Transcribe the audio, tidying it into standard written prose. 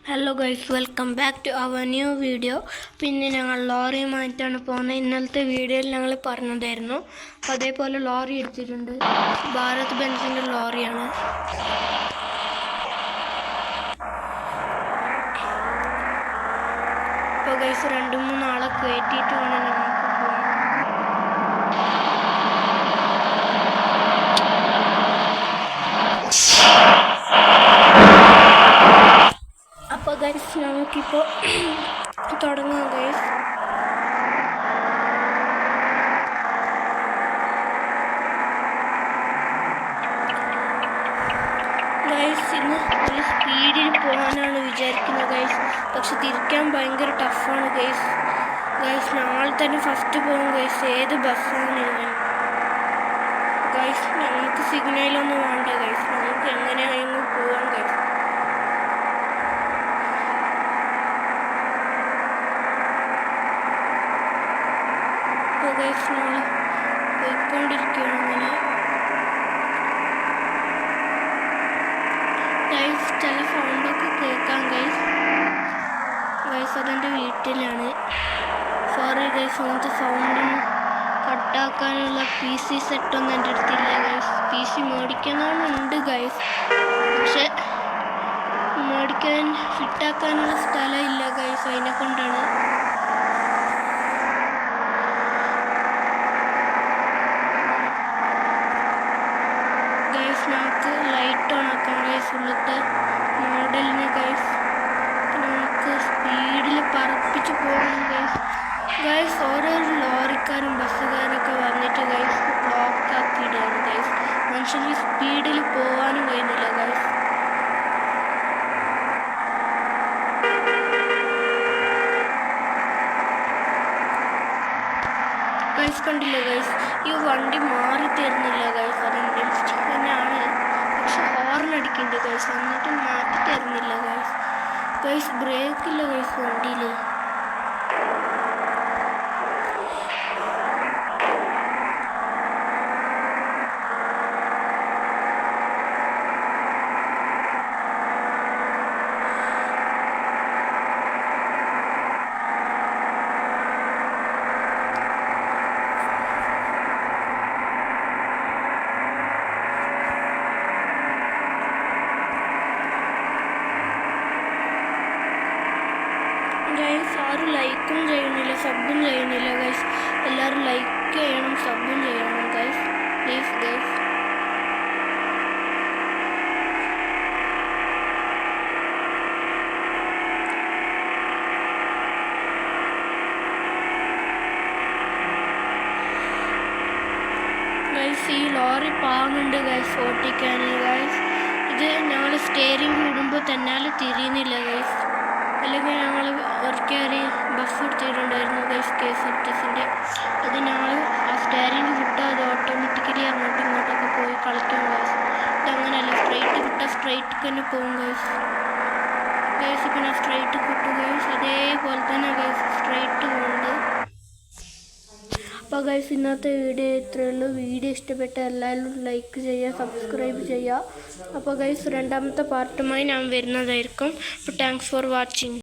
Hello guys, welcome back to our new video. പിന്നെ ഞങ്ങൾ ലോറിയുമായിട്ടാണ് പോകുന്നത്. ഇന്നലത്തെ വീഡിയോയിൽ ഞങ്ങൾ പറഞ്ഞതായിരുന്നു. അപ്പോൾ അതേപോലെ ലോറി എടുത്തിട്ടുണ്ട്. ഭാരത് ബെൻസിൻ്റെ ലോറിയാണ്. അപ്പോൾ ഗൈസ് 2-3 ആളെ കയറ്റിയിട്ട് വേണം ഞങ്ങൾക്ക് പോകാൻ. അപ്പോൾ ഗൈസ് നമുക്കിപ്പോൾ തുടങ്ങാം ഗൈസ്. ഇന്ന് ഒരു സ്പീഡിൽ പോകാനാണ് വിചാരിക്കുന്നത് ഗൈസ്. പക്ഷെ തിരിക്കാൻ ഭയങ്കര ടഫാണ് ഗൈസ്. നാളെ തന്നെ ഫസ്റ്റ് പോകും ഗൈസ്. ഏത് ബസ്സാണ് ഇവൻ ഗൈസ്? ഞങ്ങൾക്ക് സിഗ്നലൊന്നും വേണ്ട ഗൈസ്. നമുക്ക് എങ്ങനെയാണെങ്കിലും പോകാം ഗൈസ്. അപ്പോൾ ഗൈസ് ഞങ്ങൾ പോയിക്കൊണ്ടിരിക്കുകയാണ് ഇങ്ങനെ. ചില സൗണ്ടൊക്കെ കേൾക്കാം ഗൈസ്. അതെൻ്റെ വീട്ടിലാണ്. സോറി ഗൈസ്, അങ്ങനത്തെ സൗണ്ടൊന്നും കട്ടാക്കാനുള്ള PC സെറ്റൊന്നും എൻ്റെ അടുത്തില്ല ഗൈസ്. PC മേടിക്കണമെന്നുണ്ട് ഗൈസ്, പക്ഷെ മേടിക്കാൻ ഫിറ്റാക്കാനുള്ള സ്ഥലമില്ല ഗൈസ്. അതിനെ കൊണ്ടാണ്. നമുക്ക് ലൈറ്റ് ഓൺ ആക്കാം ഗൈസ്. ഉള്ളത്തെ മോഡലിന് ഗൈസ് നമുക്ക് സ്പീഡിൽ പറപ്പിച്ച് പോകണം ഗൈസ്. ഓരോ ലോറിക്കാരും ബസ്സുകാരൊക്കെ വന്നിട്ട് ഗൈസ് ബ്ലോക്ക് ആക്കിയിടുകയാണ് ഗൈസ്. മനുഷ്യന് സ്പീഡിൽ പോകാനും കഴിയുന്നില്ല ഗൈസ്. കണ്ടില്ല ഗൈസ്, ഈ വണ്ടി മാറി തരുന്നില്ല ഗൈസ്. അതെൻ്റെ മിസ്റ്റേക്ക് തന്നെയാണ്. പക്ഷെ ഹോർൺ അടിക്കുന്നുണ്ട് ഗൈസ്, എന്നിട്ട് മാറ്റി തരുന്നില്ല ഗൈസ്. ബ്രേക്കില്ല ഗൈസ് വണ്ടിയിൽ. ആരും ലൈക്കും ചെയ്യുന്നില്ല, സബും ചെയ്യുന്നില്ല ഗൈസ്. എല്ലാവരും ലൈക്ക് ചെയ്യണം, സബും ചെയ്യണം ഗൈസ്, പ്ലീസ് ഗൈസ്. ഈ ലോറി പാങ്ങുണ്ട് ഗൈസ് ഓട്ടിക്കാൻ ഗൈസ്. ഇത് ഞങ്ങൾ സ്റ്റിയറിംഗ് ഇടുമ്പോൾ തന്നെ തിരിയുന്നില്ല ഗൈസ്. അല്ലെങ്കിൽ ഞങ്ങൾ ഒരിക്കൽ ബസ് എടുത്തിട്ടുണ്ടായിരുന്നു ഗൈസ്, KSRTCൻ്റെ. അത് ഞങ്ങൾ ആ സ്റ്റിയറിംഗ് വിട്ടാൽ അത് ഓട്ടോമാറ്റിക്കലി അങ്ങോട്ടും ഇങ്ങോട്ടൊക്കെ പോയി കളിക്കും ഗൈസ്. ഇതങ്ങനെയല്ല, സ്ട്രൈറ്റ് വിട്ടാൽ സ്ട്രൈറ്റ് തന്നെ പോകും ഗൈസ്. ഇപ്പം ഞാൻ സ്ട്രൈറ്റ് കിട്ടും ഗൈസ്. അതേപോലെ തന്നെ ഗൈസ് സ്ട്രൈറ്റ് പോകുന്നുണ്ട്. അപ്പോൾ ഗൈസ് ഇന്നത്തെ വീഡിയോ ഇത്രയേ ഉള്ളൂ. വീഡിയോ ഇഷ്ടപ്പെട്ട എല്ലാവരും ലൈക്ക് ചെയ്യുക, സബ്സ്ക്രൈബ് ചെയ്യുക. അപ്പോൾ ഗൈസ് രണ്ടാമത്തെ പാർട്ടുമായി ഞാൻ വരുന്നതായിരിക്കും. അപ്പോൾ താങ്ക്സ് ഫോർ വാച്ചിങ്.